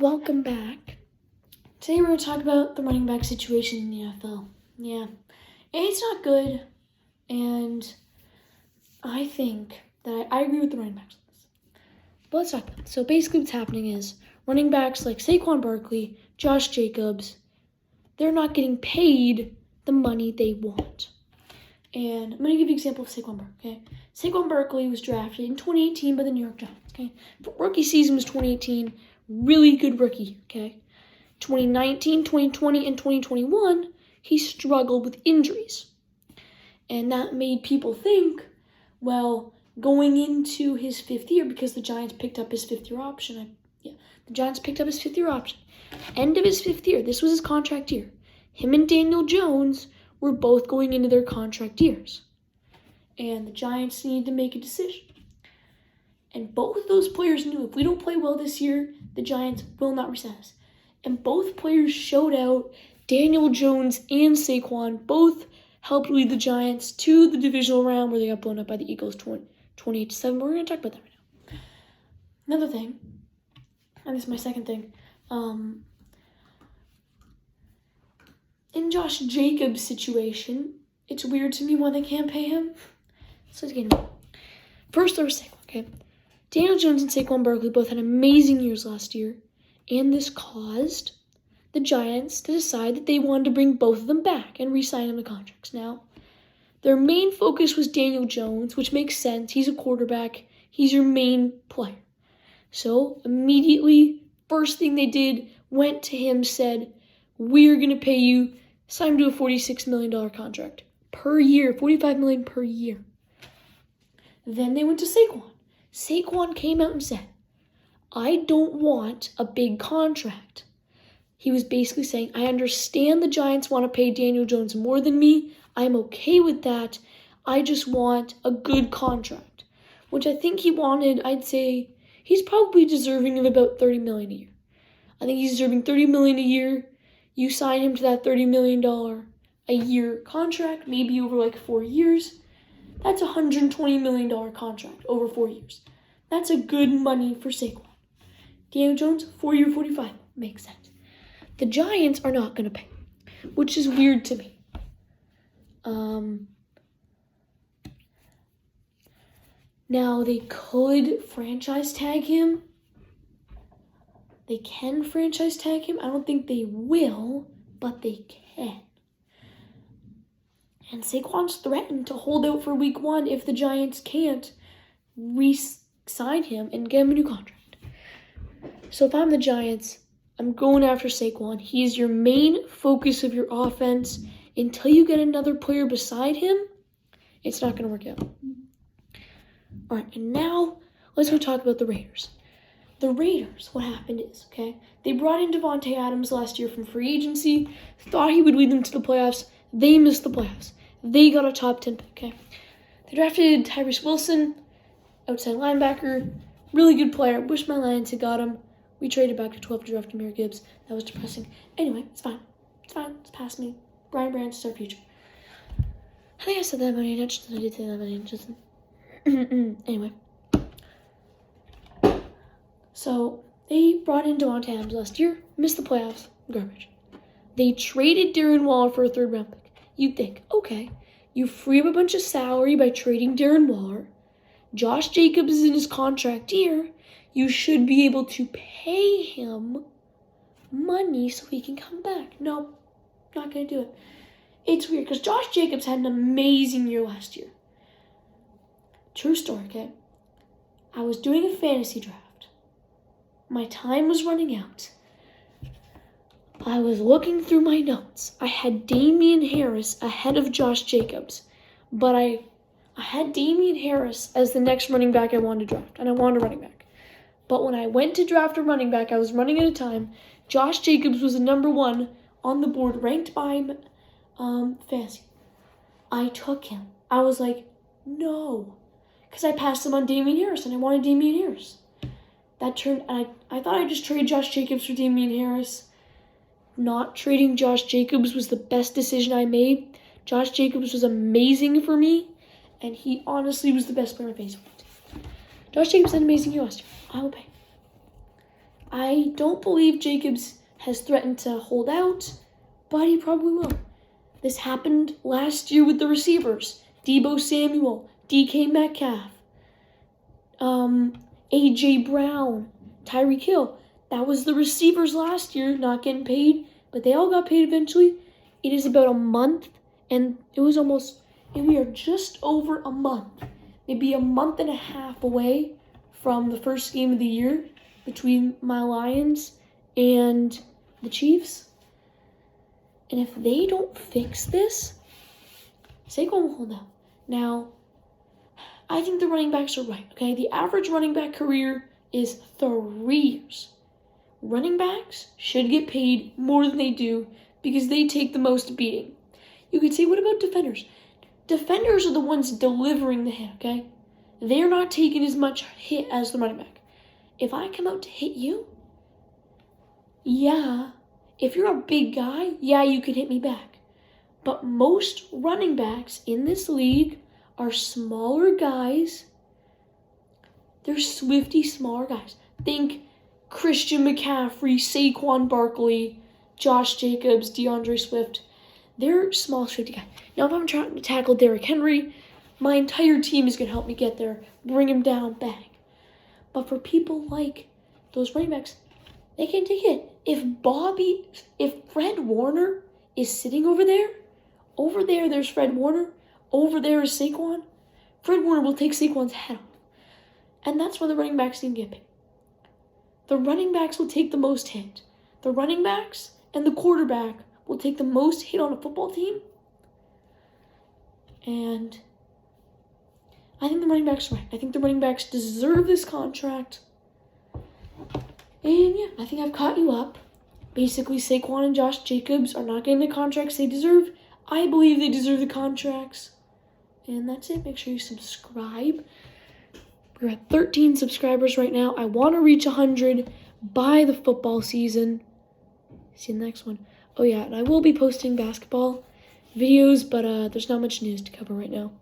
Welcome back. Today we're going to talk about the running back situation in the NFL. Yeah, it's not good, and I think that I agree with the running backs on this. But let's talk about it. So basically what's happening is running backs like Saquon Barkley, Josh Jacobs, they're not getting paid the money they want. And I'm going to give you an example of Saquon Barkley, okay? Saquon Barkley was drafted in 2018 by the New York Giants, okay? Rookie season was 2018. Really good rookie, okay? 2019, 2020, and 2021, he struggled with injuries. And that made people think, well, going into his fifth year, because the Giants picked up his fifth-year option. The Giants picked up his fifth-year option. End of his fifth year, this was his contract year. Him and Daniel Jones were both going into their contract years. And the Giants needed to make a decision. And both of those players knew if we don't play well this year, the Giants will not resign us. And both players showed out. Daniel Jones and Saquon both helped lead the Giants to the divisional round where they got blown up by the Eagles 28-7. We're going to talk about that right now. Another thing, and this is my second thing, in Josh Jacobs' situation, it's weird to me why they can't pay him. So let's get into it. First, there was Saquon, okay? Daniel Jones and Saquon Barkley both had amazing years last year, and this caused the Giants to decide that they wanted to bring both of them back and re-sign them to contracts. Now, their main focus was Daniel Jones, which makes sense. He's a quarterback. He's your main player. So, immediately, first thing they did, went to him, said, we're going to pay you, sign him to a $46 million contract per year, $45 million per year. Then they went to Saquon. Saquon came out and said, I don't want a big contract. He was basically saying, I understand the Giants want to pay Daniel Jones more than me. I'm okay with that. I just want a good contract, which I think he wanted. I'd say he's probably deserving of about $30 million a year. I think he's deserving $30 million a year. You sign him to that $30 million a year contract, maybe over like 4 years. That's a $120 million contract over 4 years. That's a good money for Saquon. Daniel Jones, 4-year, $45. Makes sense. The Giants are not going to pay, which is weird to me. Now, they could franchise tag him. They can franchise tag him. I don't think they will, but they can. And Saquon's threatened to hold out for week 1 if the Giants can't re-sign him and get him a new contract. So if I'm the Giants, I'm going after Saquon. He's your main focus of your offense. Until you get another player beside him, it's not going to work out. All right, and now let's go talk about the Raiders. The Raiders, what happened is, okay, they brought in Devontae Adams last year from free agency, thought he would lead them to the playoffs. They missed the playoffs. They got a top 10 pick, okay? They drafted Tyrese Wilson, outside linebacker, really good player. Wish my Lions had got him. We traded back to 12 to draft Jahmyr Gibbs. That was depressing. Anyway, it's fine. It's fine. It's past me. Brian Branch is our future. I think I said that about Ian Hutchinson. I did say that about Ian Hutchinson. Anyway. So, they brought in Devontae Adams last year. Missed the playoffs. Garbage. They traded Darren Waller for a 3rd-round pick. You'd think, okay, you free up a bunch of salary by trading Darren Waller. Josh Jacobs is in his contract year. You should be able to pay him money so he can come back. No, not going to do it. It's weird because Josh Jacobs had an amazing year last year. True story, okay? I was doing a fantasy draft. My time was running out. I was looking through my notes. I had Damian Harris ahead of Josh Jacobs, but I had Damian Harris as the next running back I wanted to draft, and I wanted a running back. But when I went to draft a running back, I was running out of time. Josh Jacobs was the number 1 on the board, ranked by fantasy. I took him. I was like, no, because I passed him on Damian Harris, and I wanted Damian Harris. I thought I'd just trade Josh Jacobs for Damian Harris. Not trading Josh Jacobs was the best decision I made. Josh Jacobs was amazing for me, and he honestly was the best player on my fantasy team. Josh Jacobs had an amazing year last year. I will pay. I don't believe Jacobs has threatened to hold out, but he probably will. This happened last year with the receivers. Deebo Samuel, DK Metcalf, A.J. Brown, Tyreek Hill. That was the receivers last year not getting paid, but they all got paid eventually. It is about a month, and we are just over a month, maybe a month and a half away from the first game of the year between my Lions and the Chiefs. And if they don't fix this, Saquon will hold out. Now, I think the running backs are right, okay? The average running back career is 3 years. Running backs should get paid more than they do because they take the most beating. You could say, what about defenders? Defenders are the ones delivering the hit, okay? They're not taking as much hit as the running back. If I come out to hit you, yeah, if you're a big guy, yeah, you can hit me back. But most running backs in this league are smaller guys. They're swifty, smaller guys. Think Christian McCaffrey, Saquon Barkley, Josh Jacobs, DeAndre Swift. They're small, swifty guys. Now, if I'm trying to tackle Derrick Henry, my entire team is going to help me get there, bring him down, bang. But for people like those running backs, they can't take it. If Fred Warner is sitting over there's Fred Warner, over there is Saquon, Fred Warner will take Saquon's head off. And that's why the running backs didn't get paid. The running backs will take the most hit. The running backs and the quarterback will take the most hit on a football team. And I think the running backs are right. I think the running backs deserve this contract. And yeah, I think I've caught you up. Basically, Saquon and Josh Jacobs are not getting the contracts they deserve. I believe they deserve the contracts. And that's it. Make sure you subscribe. We're at 13 subscribers right now. I want to reach 100 by the football season. See you in the next one. Oh yeah, and I will be posting basketball videos, but there's not much news to cover right now.